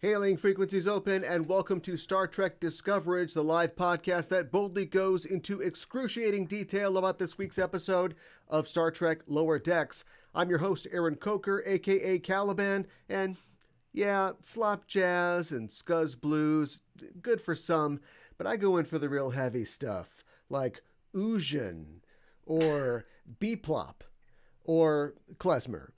Hailing frequencies open, and welcome to Star Trek Discoverage, the live podcast that boldly goes into excruciating detail about this week's episode of Star Trek Lower Decks. I'm your host, Aaron Coker, aka Caliban, and yeah, slop jazz and scuzz blues, good for some, but I go in for the real heavy stuff, like Oozhin, or B-Plop, or klezmer.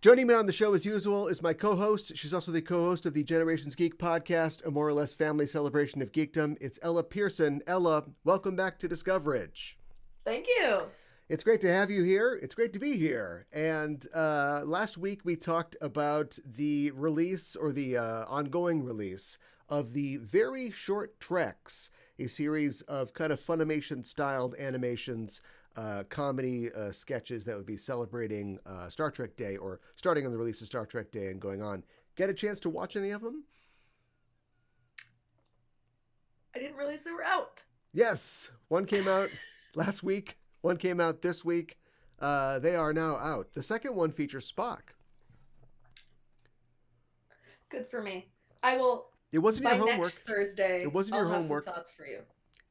Joining me on the show as usual is my co-host. She's also the co-host of the Generations Geek podcast, a more or less family celebration of geekdom. It's Ella Pearson. Ella, welcome back to Discoverage. Thank you. It's great to have you here. It's great to be here. And last week we talked about the release, or the ongoing release, of the Very Short Treks, a series of kind of Funimation-styled animations, comedy sketches that would be celebrating Star Trek Day, or starting on the release of Star Trek Day and going on. Get a chance to watch any of them? I didn't realize they were out. Yes. One came out last week. One came out this week. They are now out. The second one features Spock. Good for me. I will. It wasn't your homework. Next Thursday. It wasn't your homework. Some thoughts for you.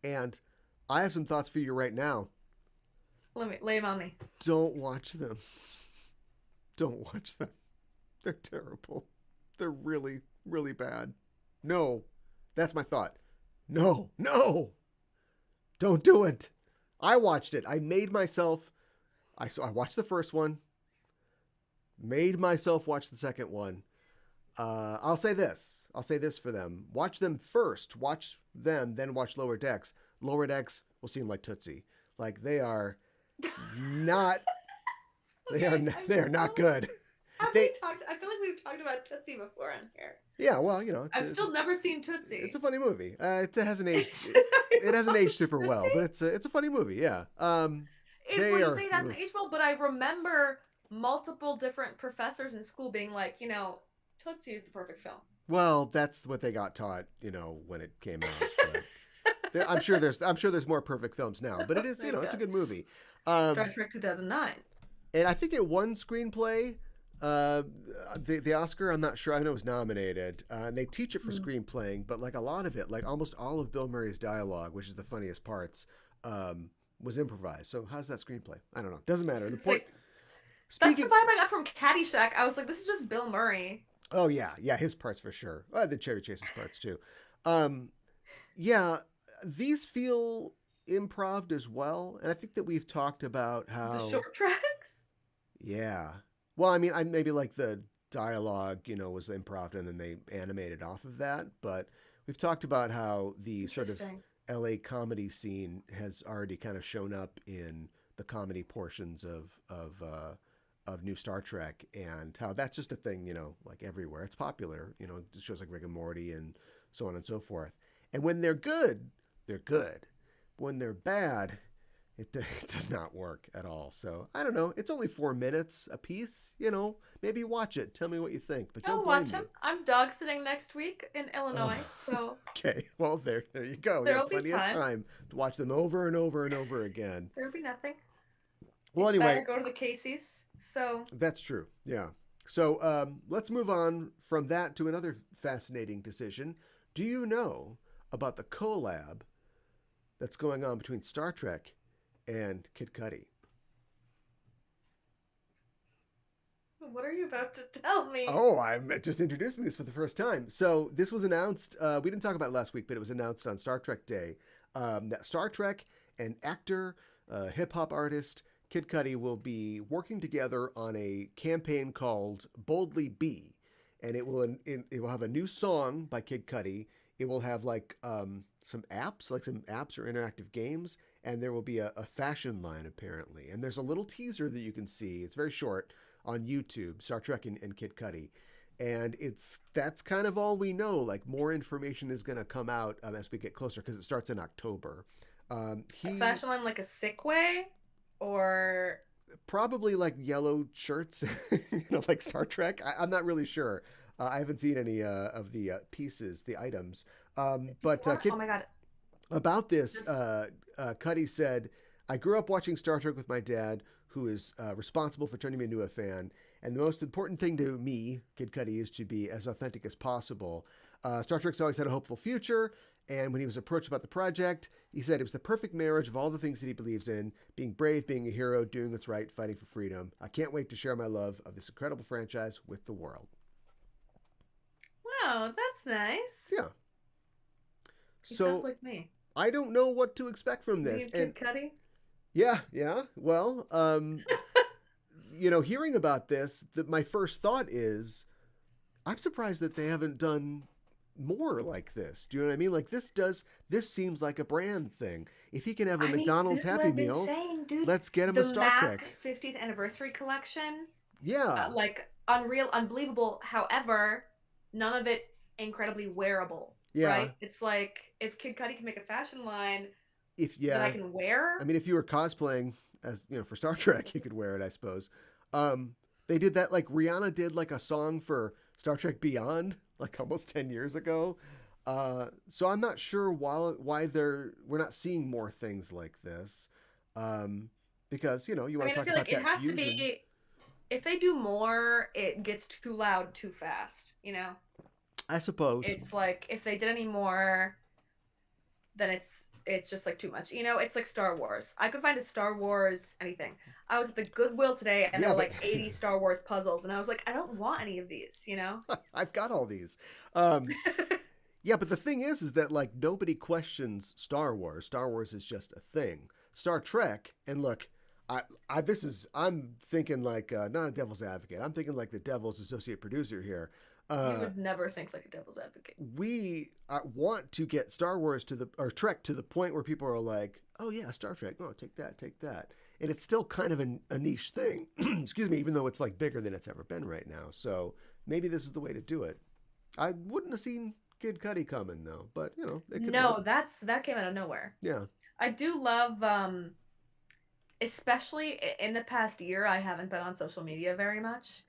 And I have some thoughts for you right now. Lay them on me. Don't watch them. Don't watch them. They're terrible. They're really, really bad. No. That's my thought. No. Don't do it. I watched it. I watched the first one. Made myself watch the second one. I'll say this for them. Watch them first. Watch them, then watch Lower Decks. Lower Decks will seem like Tootsie. Like they are not. They are not good. I feel like we've talked about Tootsie before on here. Yeah, well, you know, I've still never seen Tootsie. It's a funny movie. It hasn't aged. It hasn't aged super well, but it's a funny movie. Yeah. You say it hasn't aged well, but I remember multiple different professors in school being like, Tootsie is the perfect film. Well, that's what they got taught, when it came out. But I'm sure there's more perfect films now, but it is, it's a good movie. Star Trek 2009. And I think it won screenplay. The Oscar, I'm not sure. I know it was nominated. And they teach it for screenplaying, but like a lot of it, like almost all of Bill Murray's dialogue, which is the funniest parts, was improvised. So how's that screenplay? I don't know. Doesn't matter. That's the vibe I got from Caddyshack. I was like, this is just Bill Murray. Oh yeah, his parts for sure. The Chevy Chase's parts too. Yeah, these feel improv as well, and I think that we've talked about how the short tracks. Yeah. Well, I mean, maybe like the dialogue, was improv and then they animated off of that. But we've talked about how the sort of LA comedy scene has already kind of shown up in the comedy portions of new Star Trek, and how that's just a thing, like everywhere. It's popular, shows like Rick and Morty and so on and so forth. And when they're good, they're good. When they're bad, it does not work at all. So I don't know. It's only 4 minutes a piece. Maybe watch it. Tell me what you think. But don't blame watch them. I'm dog sitting next week in Illinois, so okay. Well, there you go. You have plenty of time to watch them over and over and over again. There'll be nothing. Well, anyway, go to the Casey's. So that's true. Yeah. So let's move on from that to another fascinating decision. Do you know about the collab that's going on between Star Trek and Kid Cudi? What are you about to tell me? Oh, I'm just introducing this for the first time. So this was announced, we didn't talk about it last week, but it was announced on Star Trek Day, that Star Trek and actor, hip-hop artist, Kid Cudi will be working together on a campaign called Boldly Be. And it will have a new song by Kid Cudi. It will have like some apps or interactive games, and there will be a fashion line apparently. And there's a little teaser that you can see. It's very short on YouTube, Star Trek and Kid Cudi. And that's kind of all we know. Like more information is going to come out as we get closer, because it starts in October. A fashion line like a sick way, or probably like yellow shirts, like Star Trek. I'm not really sure. I haven't seen any of the pieces, the items. But oh my God. About this, Cudi said, I grew up watching Star Trek with my dad, who is responsible for turning me into a fan. And the most important thing to me, Kid Cudi, is to be as authentic as possible. Star Trek's always had a hopeful future, and when he was approached about the project, he said it was the perfect marriage of all the things that he believes in: being brave, being a hero, doing what's right, fighting for freedom. I can't wait to share my love of this incredible franchise with the world. Wow, that's nice. Yeah. He sounds like me. I don't know what to expect from Me this. and Kid Cudi? Yeah. Well, hearing about this, my first thought is, I'm surprised that they haven't done more like this. Do you know what I mean? Like this seems like a brand thing. If he can have a McDonald's Happy Meal, let's get him a Star Trek 50th anniversary collection. Yeah. Unbelievable. However, none of it incredibly wearable. Yeah. Right? It's like if Kid Cudi can make a fashion line that I can wear. I mean, if you were cosplaying as, for Star Trek, you could wear it, I suppose. They did that, like Rihanna did like a song for Star Trek Beyond, like almost 10 years ago. So I'm not sure why we're not seeing more things like this. Because, you want to talk about that fusion. It has to be, if they do more, it gets too loud too fast, I suppose. It's like if they did any more, then it's just like too much. It's like Star Wars. I could find a Star Wars anything. I was at the Goodwill today and there were like 80 Star Wars puzzles, and I was like, I don't want any of these, I've got all these. Yeah, but the thing is that like nobody questions Star Wars. Star Wars is just a thing. Star Trek, and look, I'm thinking like not a devil's advocate. I'm thinking like the devil's associate producer here. You would never think like a devil's advocate. We want to get Star Wars or Trek to the point where people are like, oh yeah, Star Trek. Oh, take that. And it's still kind of a niche thing. Excuse me, even though it's like bigger than it's ever been right now. So maybe this is the way to do it. I wouldn't have seen Kid Cudi coming though, but it could work. that came out of nowhere. Yeah. I do love, especially in the past year, I haven't been on social media very much.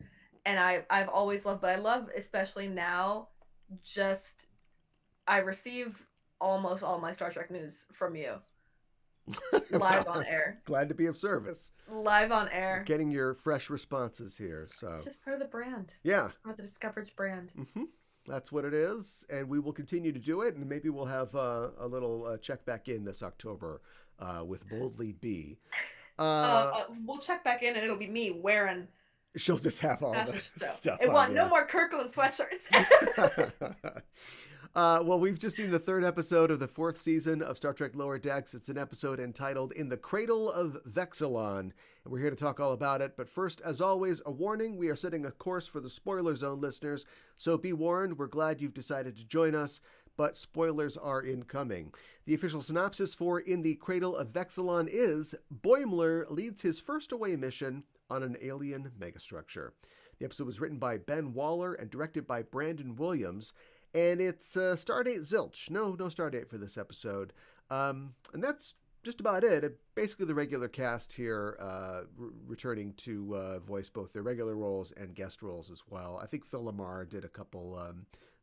And I've always loved, but I love especially now, I receive almost all my Star Trek news from you. Live on air. Glad to be of service. Live on air. Getting your fresh responses here. So it's just part of the brand. Yeah. Part of the Discoverage brand. Mm-hmm. That's what it is. And we will continue to do it. And maybe we'll have a little check back in this October with Boldly B. We'll check back in and it'll be me wearing... She'll just have all the stuff. No more Kirkland sweatshirts. Well, we've just seen the third episode of the fourth season of Star Trek Lower Decks. It's an episode entitled In the Cradle of Vexilon, and we're here to talk all about it. But first, as always, a warning. We are setting a course for the spoiler zone listeners, so be warned. We're glad you've decided to join us, but spoilers are incoming. The official synopsis for In the Cradle of Vexilon is Boimler leads his first away mission on an alien megastructure. The episode was written by Ben Waller and directed by Brandon Williams, and it's Stardate Zilch. No Stardate for this episode. And that's just about it. Basically the regular cast here returning to voice both their regular roles and guest roles as well. I think Phil Lamar did a couple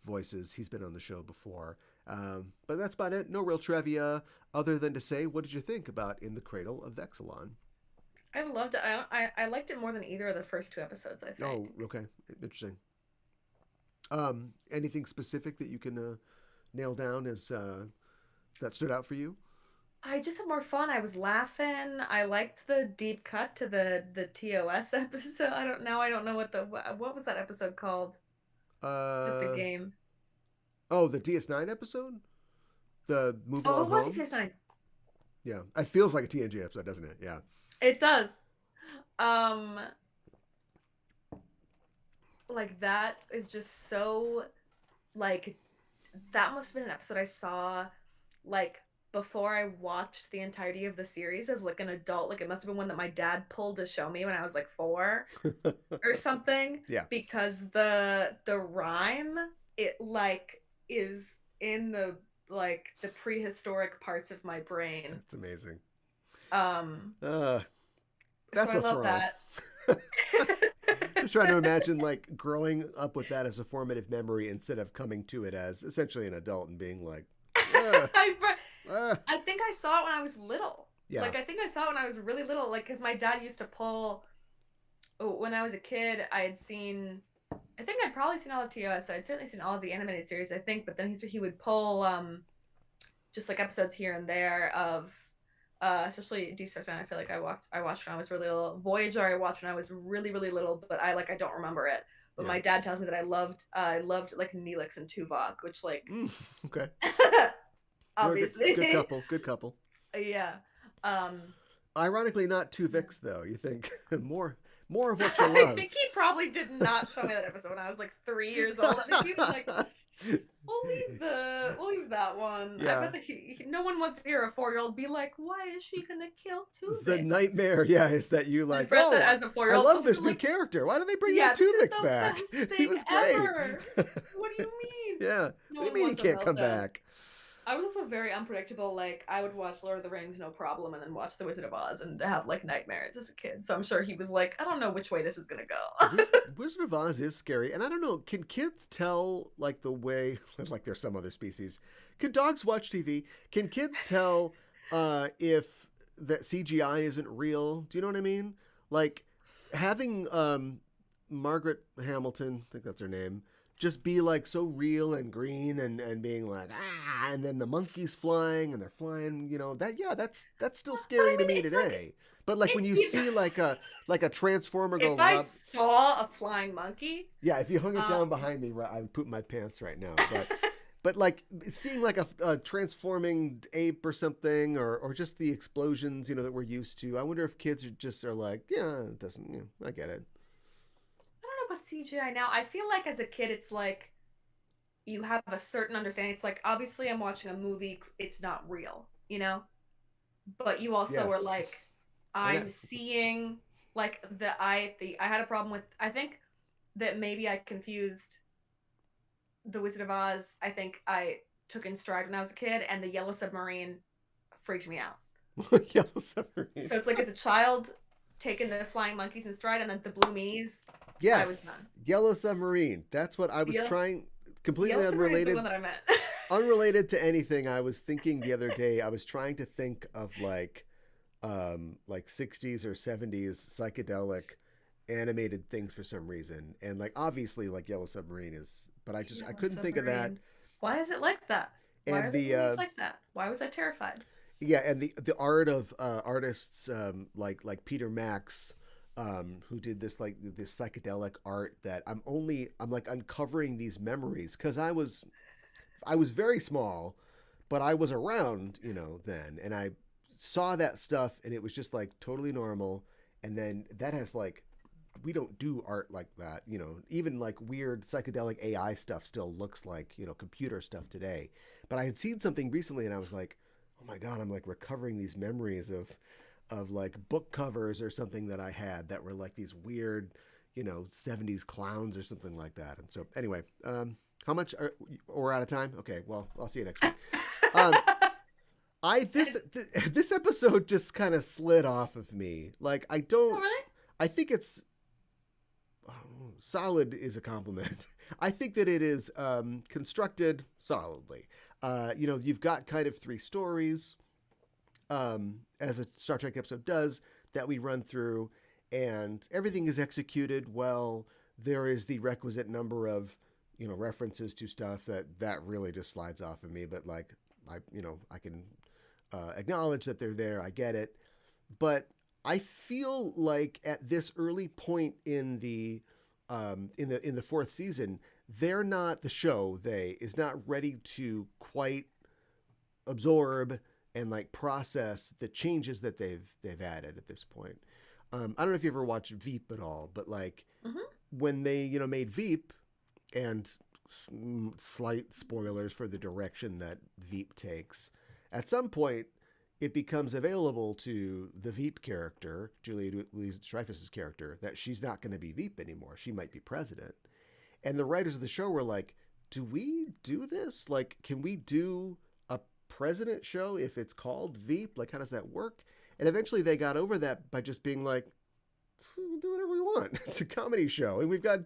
voices. He's been on the show before. But that's about it. No real trivia other than to say, what did you think about In the Cradle of Vexilon? I loved it. I liked it more than either of the first two episodes, I think. Oh, okay. Interesting. Anything specific that you can nail down as that stood out for you? I just had more fun. I was laughing. I liked the deep cut to the TOS episode. I don't know what was that episode called? The game. Oh, the DS9 episode? The Move Along Home? Oh, it was DS9. Yeah. It feels like a TNG episode, doesn't it? Yeah. It does. Like that is just so, like, that must have been an episode I saw like before I watched the entirety of the series as like an adult. Like it must have been one that my dad pulled to show me when I was like 4 or something. Yeah. Because the rhyme, it like is in the prehistoric parts of my brain. That's amazing. That's so what's wrong. That. Just trying to imagine like growing up with that as a formative memory instead of coming to it as essentially an adult and being like, I think I saw it when I was little. Yeah. Like I think I saw it when I was really little. Like because my dad used to pull when I was a kid, I had seen. I think I'd probably seen all of TOS. I'd certainly seen all of the animated series, I think. But then he would pull just like episodes here and there of especially Deep Space Nine. I feel like I watched when I was really little. Voyager I watched when I was really really little, but I don't remember it. But Yeah. my dad tells me that I loved like Neelix and Tuvok, which like Okay. obviously Good couple. Good couple. yeah. Um Ironically, not Tuvix though. You think more of what you I love. think he probably did not show me that episode when I was like 3 years old. I think he was like, we'll leave that one. Yeah. I bet that no one wants to hear a 4-year-old be like, why is she gonna kill The Tuvix? nightmare, yeah, is that you like, read oh, that as a I 4-year-old. love this new like, character. Why do they bring yeah, that this is Tuvix the back? best He thing was great. ever. What do you mean? Yeah. No What do one you mean he wants a can't come meltdown. back? I was also very unpredictable. Like I would watch Lord of the Rings no problem, and then watch The Wizard of Oz and have like nightmares as a kid. So I'm sure he was like, I don't know which way this is gonna go. Wizard of Oz is scary, and I don't know. Can kids tell like the way? Like there's some other species. Can dogs watch TV? Can kids tell if that CGI isn't real? Do you know what I mean? Like having Margaret Hamilton, I think that's her name, just be like so real and green and being like and then the monkeys flying and they're flying, that's still scary to me today. But like when you see like a transformer go If I saw a flying monkey, yeah, if you hung it down behind me, I would poop my pants right now. But like seeing like a transforming ape or something, or just the explosions, that we're used to. I wonder if kids are like, yeah, it doesn't. I get it. I don't know about CGI now. I feel like as a kid, it's like you have a certain understanding. It's like obviously I'm watching a movie; it's not real, But you also are Yes. like, I know. I'm seeing like I had a problem with. I think that maybe I confused The Wizard of Oz. I think I took in stride when I was a kid, and the Yellow Submarine freaked me out. Yellow Submarine. So it's like as a child taking the flying monkeys in stride, and then the blue meanies. I was Yes, done. Yellow Submarine. That's what I was trying. Completely Yellow Submarine is the unrelated. one that I meant. Unrelated to anything. I was thinking the other day. I was trying to think of like 60s or 70s psychedelic animated things for some reason, and like obviously like Yellow Submarine is, but I Yellow couldn't think of that. Submarine. Why is it like that? Why And are the movies like that? Why was I terrified? yeah, and the art of artists like Peter Max, who did this like this psychedelic art that I'm like uncovering these memories because I was very small, but I was around, then, and I saw that stuff, and it was just like totally normal. And then that has like, we don't do art like that, even like weird psychedelic AI stuff still looks like, computer stuff today. But I had seen something recently, and I was like, oh my God, I'm like recovering these memories of like book covers or something that I had that were like these weird, 70s clowns or something like that. And so anyway, how much we're out of time? Okay, well, I'll see you next week. This episode just kind of slid off of me. Like I don't. Oh, really? I think it's solid is a compliment. I think that it is constructed solidly. You've got kind of three stories, as a Star Trek episode does, that we run through, and everything is executed well. There is the requisite number of references to stuff that really just slides off of me. But like I can acknowledge that they're there. I get it, but I feel like at this early point in the fourth season, the show is not ready to quite absorb and like process the changes that they've added at this point. I don't know if you ever watched Veep at all, but like when they made Veep, and slight spoilers for the direction that Veep takes, at some point it becomes available to the Veep character, Julia Louis-Dreyfus's character, that she's not going to be Veep anymore. She might be president. And the writers of the show were like, do we do this? Like, can we do a president show if it's called Veep? Like, how does that work? And eventually they got over that by just being like, we'll do whatever we want. It's a comedy show. And we've got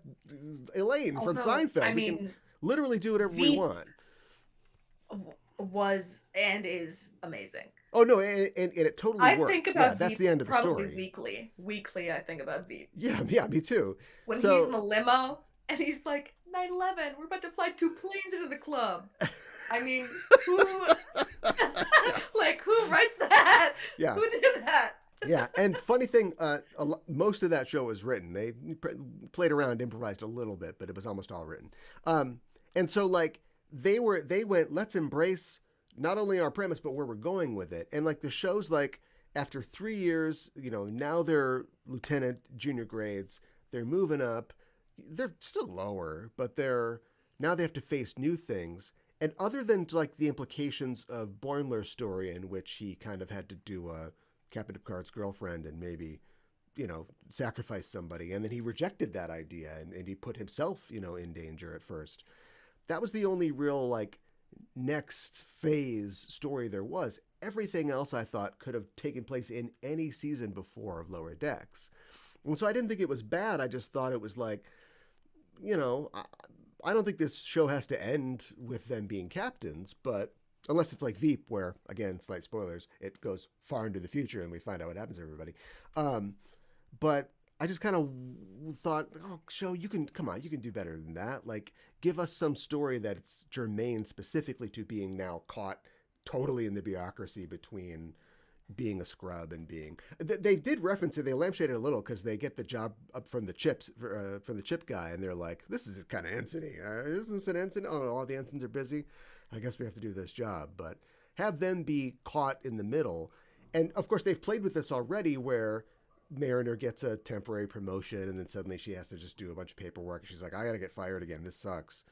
Elaine from Seinfeld. We can literally do whatever we want. Was and is amazing. Oh no, and it totally I think works. Yeah, about that's Veep the end of the probably story. weekly. Weekly, I think about Veep. Yeah, yeah, me too. When he's in So the limo and he's like, 9/11, we're about to fly 2 planes into the club. I mean, who yeah, like, who writes that? yeah, Who did that? yeah. And funny thing, most of that show was written. They played around, improvised a little bit, but it was almost all written. Um, and so like they went, let's embrace not only our premise but where we're going with it. And like the show's like after 3 years, now they're lieutenant, junior grades. They're moving up. They're still lower, but now they have to face new things. And other than like the implications of Boimler's story, in which he kind of had to do a Captain Picard's girlfriend and maybe, sacrifice somebody, and then he rejected that idea and he put himself, in danger at first. That was the only real like next phase story there was. Everything else I thought could have taken place in any season before of Lower Decks. And so I didn't think it was bad. I just thought it was like, you know, I, I don't think this show has to end with them being captains, but unless it's like Veep, where again, slight spoilers, it goes far into the future and we find out what happens to everybody. Um, but I just kind of thought, oh, show, you can come on, you can do better than that. Like, give us some story that's germane specifically to being now caught totally in the bureaucracy between being a scrub and being. They did reference it. They lampshaded a little because they get the job up from the from the chip guy, and they're like, "This is kind of ensigny. Isn't this an ensign? Oh, all the ensigns are busy. I guess we have to do this job." But have them be caught in the middle, and of course they've played with this already, where Mariner gets a temporary promotion, and then suddenly she has to just do a bunch of paperwork. She's like, "I got to get fired again. This sucks."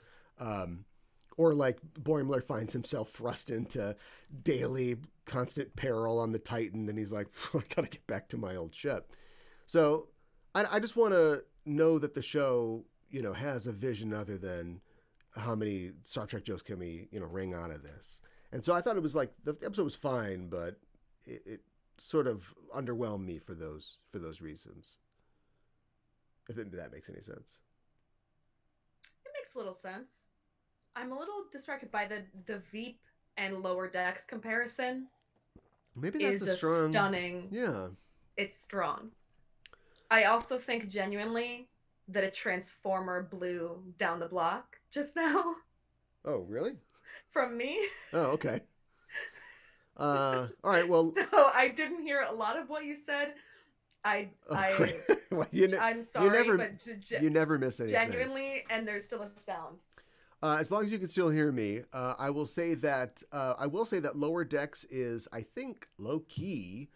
Or like Boimler finds himself thrust into daily constant peril on the Titan, and he's like, I gotta get back to my old ship. So I just want to know that the show, has a vision other than how many Star Trek jokes can we, wring out of this. And so I thought it was like the episode was fine, but it sort of underwhelmed me for those reasons. If that makes any sense. It makes little sense. I'm a little distracted by the Veep and Lower Decks comparison. Maybe that's Is a strong. stunning. Yeah. It's strong. I also think genuinely that a transformer blew down the block just now. Oh, really? From me. Oh, okay. All right. Well, so I didn't hear a lot of what you said. Well, I'm sorry, but you never miss anything. Genuinely, and there's still a sound. As long as you can still hear me, I will say that Lower Decks is, I think, lower key,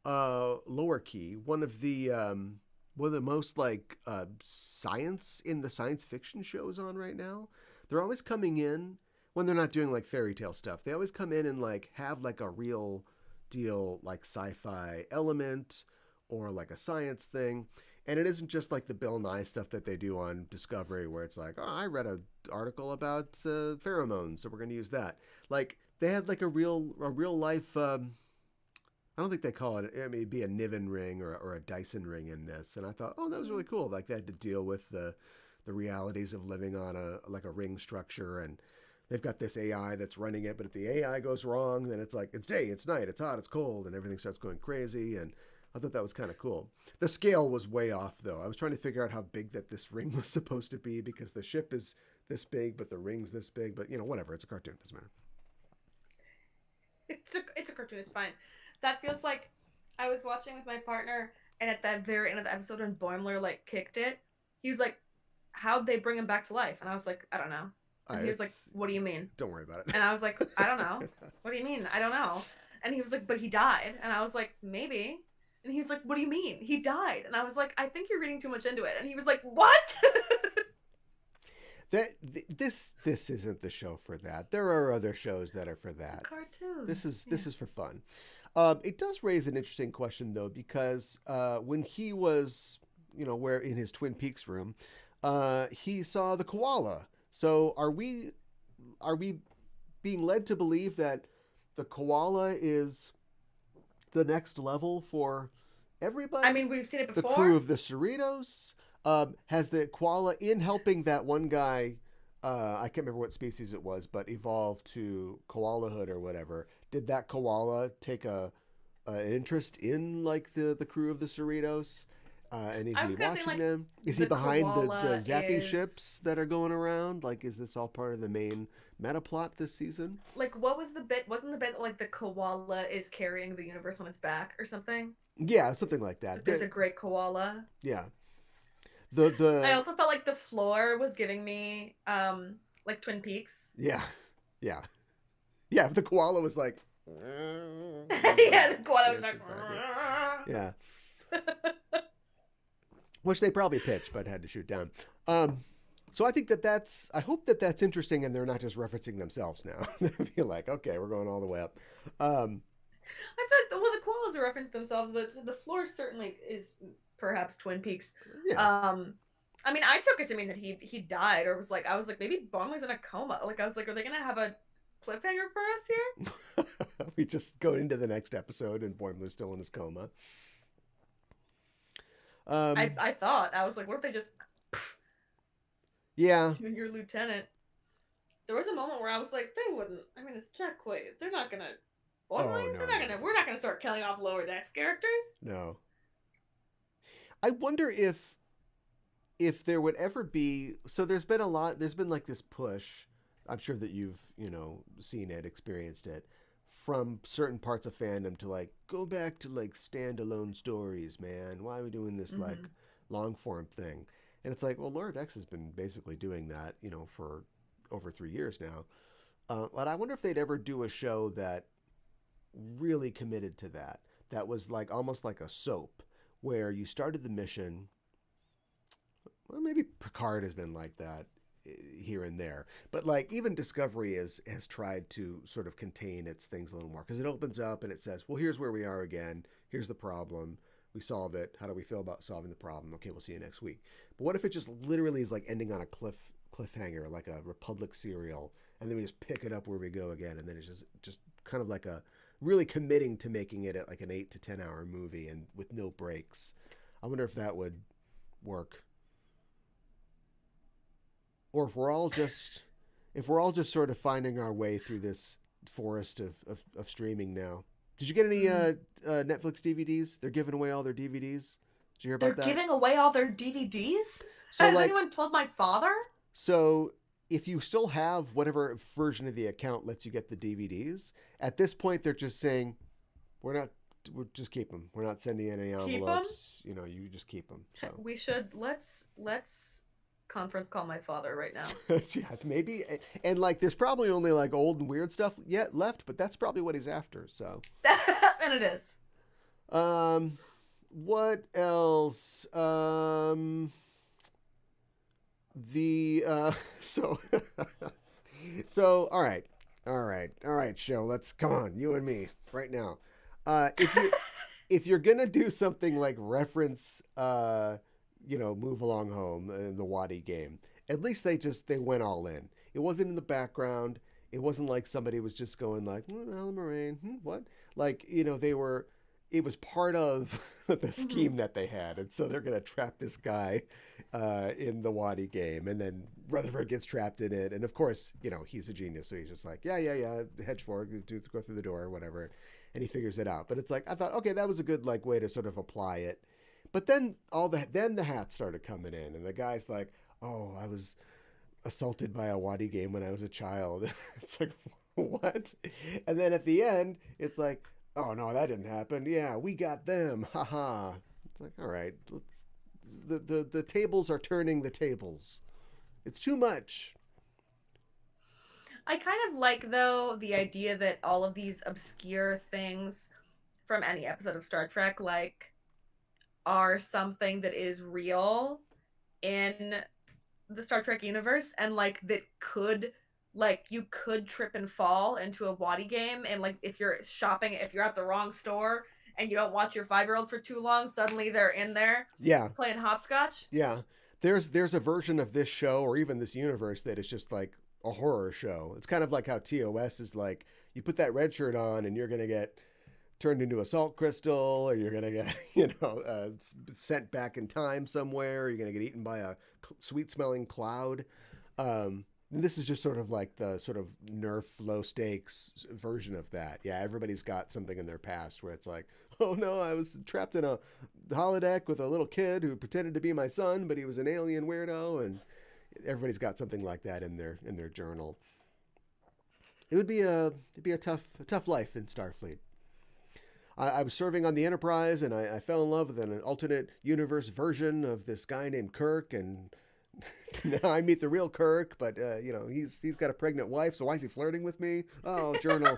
one of the most like science in the science fiction shows on right now. They're always coming in when they're not doing like fairy tale stuff. They always come in and like have like a real deal like sci-fi element or like a science thing. And it isn't just like the Bill Nye stuff that they do on Discovery where it's like, oh, I read an article about pheromones, so we're going to use that. Like they had like a real life, I don't think they call it, I mean, it'd be a Niven ring or a Dyson ring in this. And I thought, oh, that was really cool. Like they had to deal with the realities of living on a ring structure, and they've got this AI that's running it, but if the AI goes wrong, then it's like, it's day, it's night, it's hot, it's cold, and everything starts going crazy. And I thought that was kind of cool. The scale was way off, though. I was trying to figure out how big that this ring was supposed to be because the ship is this big, but the ring's this big. But, whatever. It's a cartoon. Doesn't matter. It's a cartoon. It's fine. That feels like I was watching with my partner, and at that very end of the episode when Boimler, like, kicked it, he was like, how'd they bring him back to life? And I was like, I don't know. And he was like, what do you mean? Don't worry about it. And I was like, I don't know. What do you mean? I don't know. And he was like, but he died. And I was like, maybe. And he was like, what do you mean? He died. And I was like, I think you're reading too much into it. And he was like, what? This isn't the show for that. There are other shows that are for that. It's a cartoon. This is for fun. It does raise an interesting question, though, because when he was, where in his Twin Peaks room, he saw the koala. So are we being led to believe that the koala is the next level for everybody? I mean, we've seen it before. The crew of the Cerritos has the koala in helping that one guy I can't remember what species it was, but evolved to koalahood or whatever. Did that koala take an interest in like the crew of the Cerritos? And is I he was gonna say watching like them? Is he the behind the koala zappy is ships that are going around? Like, is this all part of the main meta plot this season? like what was the bit? Wasn't the bit that, like the koala is carrying the universe on its back or something? Yeah, something like So that. there's a great koala. Yeah, I the also felt like the floor was giving me like Twin Peaks. yeah, yeah, yeah. If the koala was like, Yeah, the koala was like yeah, which they probably pitched but had to shoot down. So I think that's. I hope that's interesting, and they're not just referencing themselves now. They feel like, okay, we're going all the way up. I feel like the koalas reference themselves. The floor certainly is perhaps Twin Peaks. Yeah, I mean, I took it to mean that he died, or was like I was like maybe Bong was in a coma. Like I was like, are they gonna have a cliffhanger for us here? we just go into the next episode, and Boimler's still in his coma. I thought I was like, what if they just Yeah. junior lieutenant? There was a moment where I was like, they wouldn't. I mean, it's Jack Quaid. They're not gonna. Oh They're no, not no, gonna. no, We're not gonna start killing off lower decks characters. no. I wonder if there would ever be. So there's been a lot. There's been like this push. I'm sure that you've seen it, experienced it, from certain parts of fandom to like go back to like standalone stories, man. Why are we doing this like Mm-hmm. long form thing? And it's like, well, Lower Decks has been basically doing that, for over 3 years now. But I wonder if they'd ever do a show that really committed to that. That was like almost like a soap, where you started the mission. Well, maybe Picard has been like that here and there, but like even Discovery has tried to sort of contain its things a little more, because it opens up and it says, well, here's where we are again. Here's the problem. We solve it. How do we feel about solving the problem? Okay, we'll see you next week. But what if it just literally is like ending on a cliffhanger, like a Republic serial, and then we just pick it up where we go again, and then it's just kind of like a really committing to making it like an 8 to 10 hour movie and with no breaks. I wonder if that would work, or if we're all just sort of finding our way through this forest of streaming now. Did you get any Netflix DVDs? They're giving away all their DVDs. Did you hear They're about that? giving away all their DVDs. So Has like, anyone told my father? so if you still have whatever version of the account lets you get the DVDs, at this point they're just saying, we'll just keep them. We're not sending any envelopes. You just keep them. So We should let's conference call my father right now. yeah, maybe, and like there's probably only like old and weird stuff yet left, but that's probably what he's after. So And it is. What else? The so so all right, show. Let's come on, you and me right now. If you're gonna do something like reference Move Along Home in the Wadi game, at least they went all in. It wasn't in the background. It wasn't like somebody was just going like, Alan Moraine, what? Like, it was part of the scheme that they had. And so they're going to trap this guy in the Wadi game. And then Rutherford gets trapped in it. And of course, he's a genius. So he's just like, yeah, hedge forward, go through the door or whatever. And he figures it out. But it's like, I thought, okay, that was a good like way to sort of apply it. But then the hats started coming in, and the guy's like, "Oh, I was assaulted by a Wadi game when I was a child." It's like, what? And then at the end, it's like, "Oh no, that didn't happen. Yeah, we got them. Haha." It's like, all right, the tables are turning the tables. It's too much. I kind of like though the idea that all of these obscure things from any episode of Star Trek like are something that is real in the Star Trek universe, and like that could like you could trip and fall into a Wadi game, and like if you're at the wrong store and you don't watch your 5-year-old for too long, suddenly they're in there Yeah, playing hopscotch. yeah. There's a version of this show or even this universe that is just like a horror show. It's kind of like how TOS is like, you put that red shirt on and you're gonna get turned into a salt crystal, or you're gonna get sent back in time somewhere, or you're gonna get eaten by a sweet smelling cloud. this is just sort of like the sort of Nerf low stakes version of that. Yeah, everybody's got something in their past where it's like, oh no, I was trapped in a holodeck with a little kid who pretended to be my son, but he was an alien weirdo, and everybody's got something like that in their journal. It'd be a tough life in Starfleet. I was serving on the Enterprise, and I fell in love with an alternate universe version of this guy named Kirk, and now I meet the real Kirk, but he's got a pregnant wife, so why is he flirting with me? Oh, journal,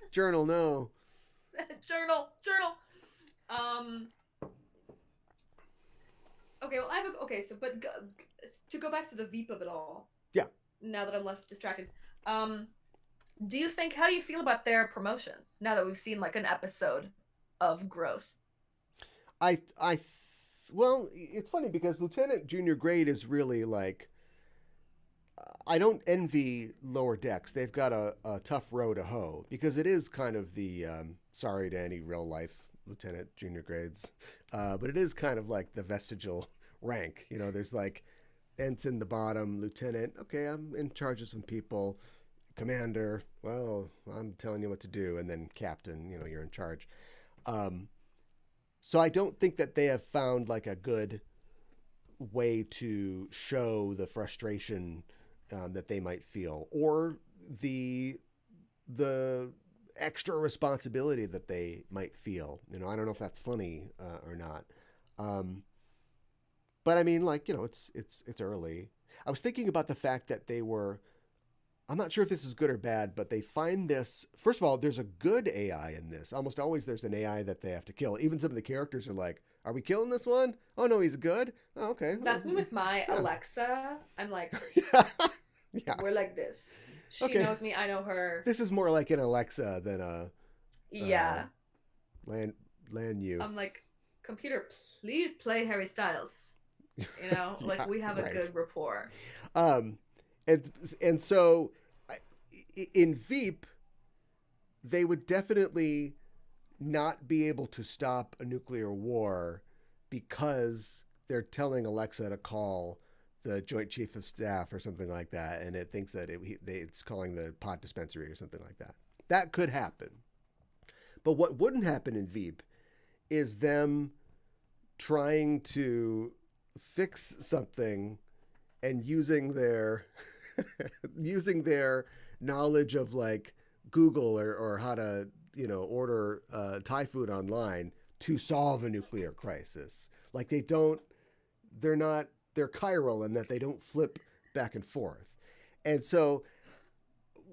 journal, no. Journal. Um. Okay. Well, to go back to the Veep of it all. Yeah. Now that I'm less distracted, do you think? How do you feel about their promotions now that we've seen like an episode of growth? Well, it's funny because Lieutenant Junior Grade is really like, I don't envy Lower Decks. They've got a tough row to hoe because it is kind of the, sorry to any real life Lieutenant Junior Grades, but it is kind of like the vestigial rank. There's like ensign the bottom, lieutenant, okay, I'm in charge of some people, commander, well, I'm telling you what to do, and then captain, you're in charge. So I don't think that they have found like a good way to show the frustration that they might feel, or the extra responsibility that they might feel. I don't know if that's funny or not. But I mean, like, it's early. I was thinking about the fact that I'm not sure if this is good or bad, but they find this. First of all, there's a good AI in this. Almost always there's an AI that they have to kill. Even some of the characters are like, are we killing this one? Oh, no, he's good. Oh, okay. That's me with my Alexa. I'm like, yeah. We're like this. She knows me. I know her. This is more like an Alexa than a land you. I'm like, computer, please play Harry Styles. Like we have a good rapport. And so in Veep, they would definitely not be able to stop a nuclear war because they're telling Alexa to call the Joint Chief of Staff or something like that, and it thinks that it's calling the pot dispensary or something like that. That could happen. But what wouldn't happen in Veep is them trying to fix something and using their knowledge of like Google or how to order Thai food online to solve a nuclear crisis. Like they're chiral in that they don't flip back and forth. And so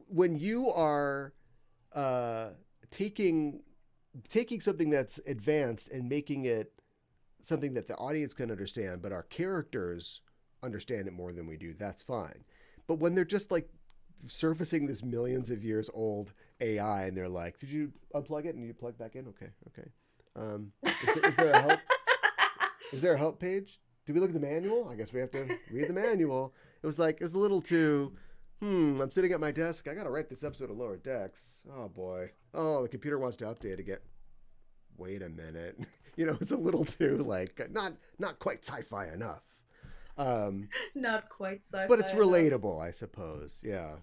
when you are taking something that's advanced and making it something that the audience can understand, but our characters understand it more than we do, that's fine. But when they're just like surfacing this millions of years old AI and they're like, did you unplug it and you plug back in? Okay. Is there a help? Is there a help page? Do we look at the manual? I guess we have to read the manual. It was a little too, I'm sitting at my desk. I got to write this episode of Lower Decks. Oh boy. Oh, the computer wants to update again. Wait a minute. It's a little too like, not quite sci-fi enough. Not quite sci-fi, but it's relatable, I suppose. Yeah.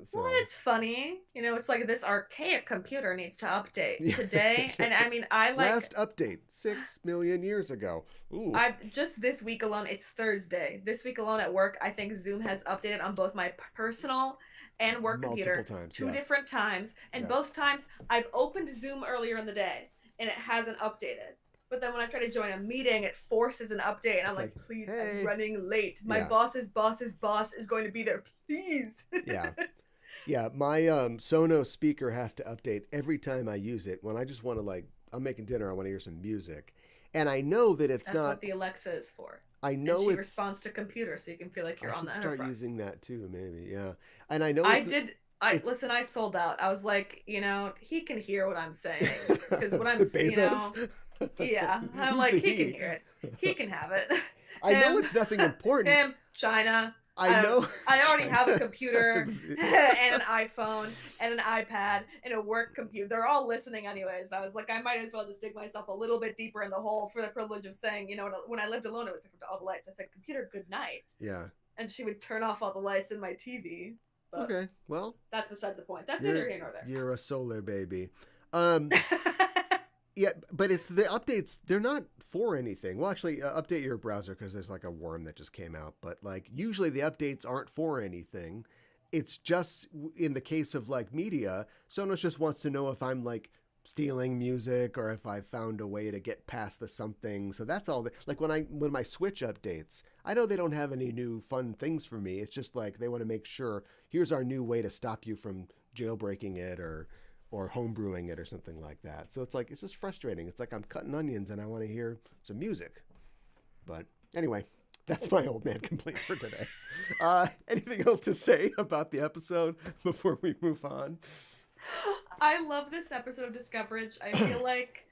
So. Well, it's funny. It's like this archaic computer needs to update today. And I mean, last update 6 million years ago. Ooh. Just this week alone, it's Thursday. This week alone at work, I think Zoom has updated on both my personal and work computer times, two different times. And both times I've opened Zoom earlier in the day and it hasn't updated. But then when I try to join a meeting, it forces an update. And I'm like, please, hey. I'm running late. My boss's boss is going to be there. Please. Yeah. My Sonos speaker has to update every time I use it. When I just want to I'm making dinner, I want to hear some music. And I know that That's what the Alexa is for. I know she responds to computer, so you can feel like you're on the Enterprise. I should start using that too, maybe. Yeah. And I know listen, I sold out. I was like, he can hear what I'm saying. Because what I'm Bezos? Yeah, I'm like, he can hear it. He can have it. I know it's nothing important. China. I know. I already have a computer and an iPhone and an iPad and a work computer. They're all listening anyways. I was like, I might as well just dig myself a little bit deeper in the hole for the privilege of saying, when I lived alone, it was all the lights. I said, computer, good night. Yeah. and she would turn off all the lights in my TV. But Okay, well, that's besides the point. That's neither here nor there. you're a solar baby. Yeah, but it's the updates. They're not for anything. Well, actually, update your browser because there's like a worm that just came out. But like usually the updates aren't for anything. It's just in the case of like media, Sonos just wants to know if I'm like stealing music or if I found a way to get past the something. So that's all. Like when my Switch updates, I know they don't have any new fun things for me. It's just like they want to make sure here's our new way to stop you from jailbreaking it or homebrewing it or something like that. So it's like it's just frustrating. It's like I'm cutting onions and I want to hear some music. But anyway, that's my old man complaint for today. Anything else to say about the episode before we move on? I love this episode of Discoverage. I feel like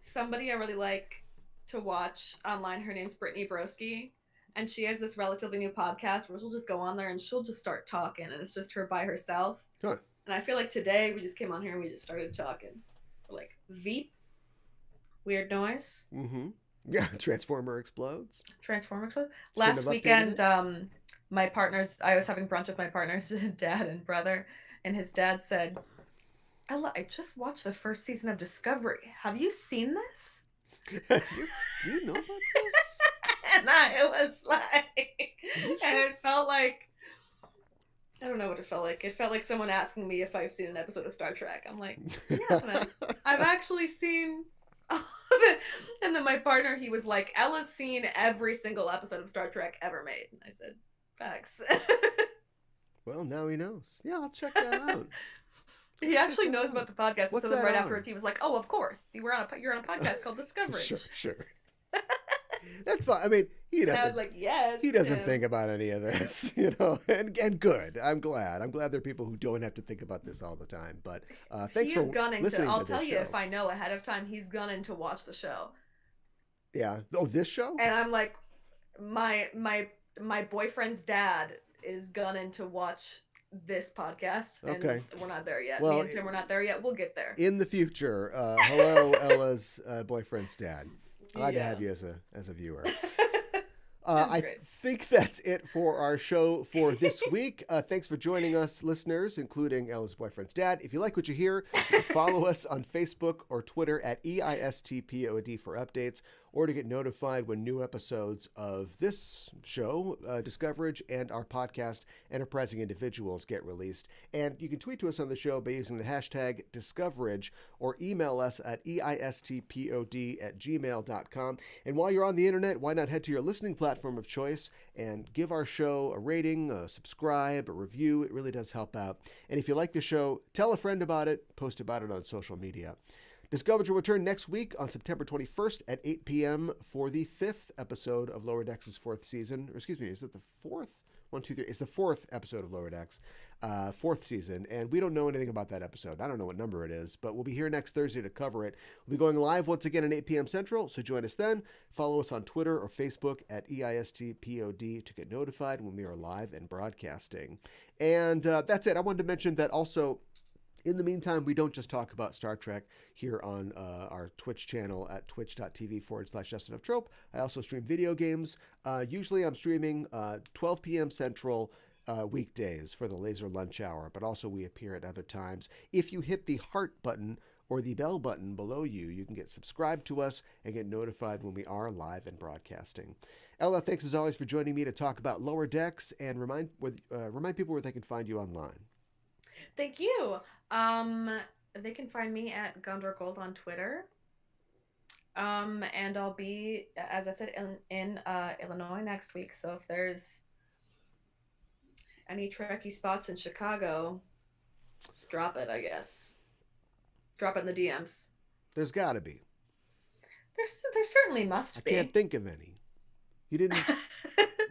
somebody I really like to watch online, her name's Brittany Broski, and she has this relatively new podcast where she'll just go on there and she'll just start talking, and it's just her by herself. Huh. And I feel like today we just came on here and we just started talking. We're like, Veep, weird noise. Mm-hmm. Yeah, Transformer explodes. Transformer explodes. Last weekend, I was having brunch with my partner's dad and brother, and his dad said, Ella, I just watched the first season of Discovery. Have you seen this? Do you know about this? And I was like, and it felt like, I don't know what it felt like. It felt like someone asking me if I've seen an episode of Star Trek. I'm like, yeah, I've actually seen all of it. And then my partner, he was like, Ella's seen every single episode of Star Trek ever made. And I said, facts. Well, now he knows. Yeah, I'll check that out. He actually knows about the podcast. What's so then that right on? Afterwards, he was like, "Oh, of course, you're on a podcast called Discoverage." Sure. That's fine. I mean, he doesn't. And I was like, "Yes." He doesn't think about any of this, you know, and good. I'm glad. I'm glad there are people who don't have to think about this all the time. But thanks for listening I'll to this tell you show. if I know ahead of time, he's gunning to watch the show. Yeah. Oh, this show? And I'm like, my boyfriend's dad is gunning to watch this podcast, and okay, we're not there yet. Well, Me and Tim, we're not there yet. We'll get there in the future. Hello, Ella's boyfriend's dad. Glad to have you as a viewer. I think that's it for our show for this week. Thanks for joining us, listeners, including Ella's boyfriend's dad. If you like what you hear, you can follow us on Facebook or Twitter at EISTPOD for updates, or to get notified when new episodes of this show, Discoverage, and our podcast, Enterprising Individuals, get released. And you can tweet to us on the show by using the hashtag Discoverage, or email us at EISTPOD@gmail.com. And while you're on the internet, why not head to your listening platform of choice and give our show a rating, a subscribe, a review. It really does help out. And if you like the show, tell a friend about it, post about it on social media. Discoverage will return next week on September 21st at 8 p.m. for the 5th episode of Lower Decks' 4th season. Or excuse me, is it the 4th? 1, 2, 3. It's the 4th episode of Lower Decks, 4th season. And we don't know anything about that episode. I don't know what number it is, but we'll be here next Thursday to cover it. We'll be going live once again at 8 p.m. Central, so join us then. Follow us on Twitter or Facebook at EISTPOD to get notified when we are live and broadcasting. And that's it. I wanted to mention that also, in the meantime, we don't just talk about Star Trek here on our Twitch channel at twitch.tv/JustinofTrope. I also stream video games. Usually I'm streaming 12 p.m. Central weekdays for the laser lunch hour, but also we appear at other times. If you hit the heart button or the bell button below you, you can get subscribed to us and get notified when we are live and broadcasting. Ella, thanks as always for joining me to talk about Lower Decks, and remind people where they can find you online. Thank you. They can find me at Gondor Gold on Twitter. And I'll be, as I said, in Illinois next week. So if there's any Trekkie spots in Chicago, drop it, I guess. Drop it in the DMs. There's got to be. There certainly must be. I can't think of any. You didn't.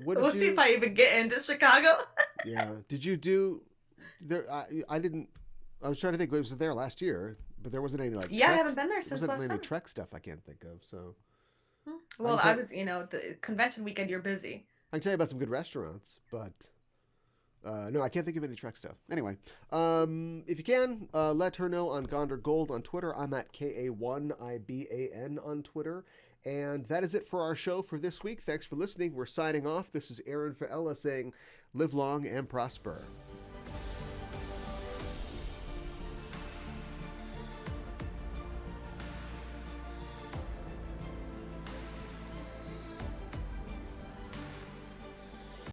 We'll see if I even get into Chicago. Yeah. Did you do? There, I didn't. I was trying to think. It was there last year, but there wasn't any like. Yeah, I haven't been there since last Wasn't summer. any Trek stuff I can't think of. So. Well, I was, the convention weekend. You're busy. I can tell you about some good restaurants, but no, I can't think of any Trek stuff. Anyway, if you can, let her know on Gondor Gold on Twitter. I'm at KA1IBAN on Twitter. And that is it for our show for this week. Thanks for listening. We're signing off. This is Aaron for Ella saying, live long and prosper.